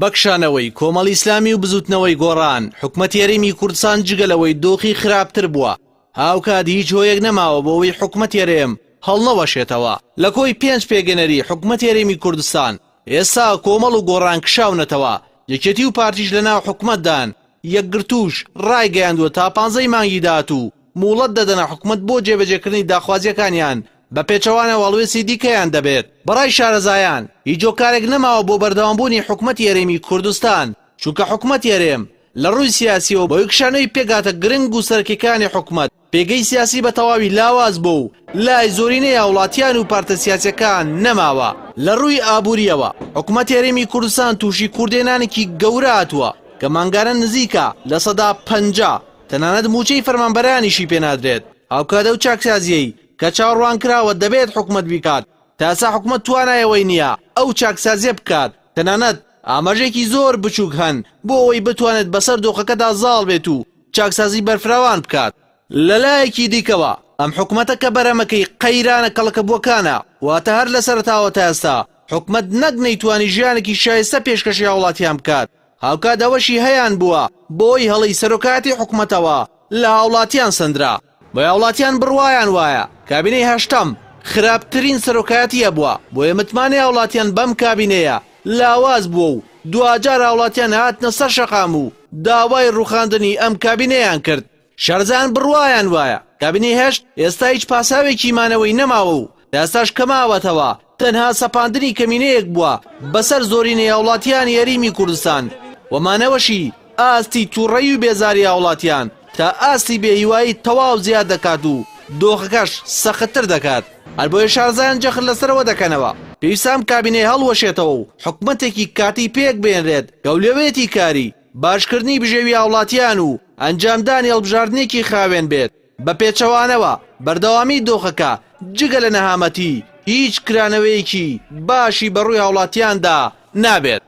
بەکشانەوەی کۆمەڵی ئیسلامی و بزوتنەوەی گۆڕان حکومەت یاریمی کوردستان جگەلەوەی دۆخی خراپتر بووە هاوکات هیچ هۆیەک نەماوە بۆەوەی حکومەت یارێم هەڵنەوەشێتەوە لە کۆی 5 پێگەنەری حکومەت یاریمی کوردستان ئێستا کۆمەڵ و گۆڕان کشاونەتەوە یەکێتی و پارتیش لەناو حکومەتدان یەکگرتوش ڕایگەیاندووە تا 15 مانگی داهاتوو موڵەت دەدەنە حکومەت بۆ جێبەجێکردنی داخوازیەکانیان بە پێچەوانە وەڵوێسی دیکەیان دەبێت بەڕای شارەزایان هیچ جۆکارێک نەماوە بۆ بەردەوامبوونی حکومەت یاریمی کوردستان چونکە حکومەت یارێم لە ڕووی سیاسیەوە بۆ یەکشانەی پێگاتە گرنگ و سەرکیەکانی حکومەت پێگەی سیاسی بە تەواوی لاواز بوو و لای زۆرینەی هاوڵاتیان و پارتە سیاسیەکان نەماوە لە ڕووی ئابووریەوە حکومەت یاریمی کوردستان تووشی کوردێنانێکی گەورە هاتووە کە مانگانە نزیکە لە سەدا 50 تەنانەت موچەی فەرمانبەرانیشی پێنادرێت هاوکاتە و چاکسازیەی کە چاوەڕوان کراوە دەبێت حکومەت بیکات تاسا حکومەت توانایەوەی نییە ئەو چاکسازیە بکات تەنانەت ئاماژێکی زۆر بچووک هەن بۆ ئەوەی بتوانێت بەسەر دۆخەکەدا زاڵ بێت و چاکسازی بەرفراوان بکات لەلایەکی دیکەوە ئەم حکومەتە کە بەرەمەکەی قەیرانە کەڵکەبووەکانە واتە هەر لە سەرتاوە تا ئێستا حکومەت نەک نەیتوانی ژیانێکی شایستە پێشکەشی هاوڵاتیان بکات هاوکات ئەوەشی هەیان بووە بۆی هەڵی سەرۆکاتی حکومەتەوە لە هاوڵاتیان سندرا بۆ هاوڵاتیان بڕوایان وایە کابینەی هەشتەم خراپترین سەرۆکایەتیە بووە بۆیە متمانەی هاوڵاتیان بەم کابینەیە لاواز بووە و دوجار هاوڵاتیان هاتنە سەر شەقام و داوای ڕوخاندنی ئەم کابینەیان کرد شارەزایان بڕوایان وایە کابینەی هەشت ئێستا هیچ پاساوێکی مانەوەی نەماوە و ئێستاش کەماوەتەوە تەنها سەپاندنی کەمینەیەک بووە بەسەر زۆرینەی هاوڵاتیان یاریمی کوردستان وەمانەوەشی ئاستی تووڕەیی و بێزاری هاوڵاتیان تا ئاستی بێهیوایی تەواو زیاد دەکات و دۆخەکەش سەختتر دەکات هەر بۆیە شارەزایان جەخت لەسەرەوە دەکەنەوە پێویستام کابینەی هەڵوەشێتەوە و حکومەتێکی کاتی پێک بێنرێت گەولێوێتی کاری باشکردنی بژێوی هاوڵاتیان و ئەنجامدانی هەڵبژاردنێکی خاوێن بێت بە پێچەوانەوە بەردەوامی دۆخەکە جگە لە نەهامەتی هیچ کرانەوەیەکی باشی بەڕووی هاوڵاتیاندا نابێت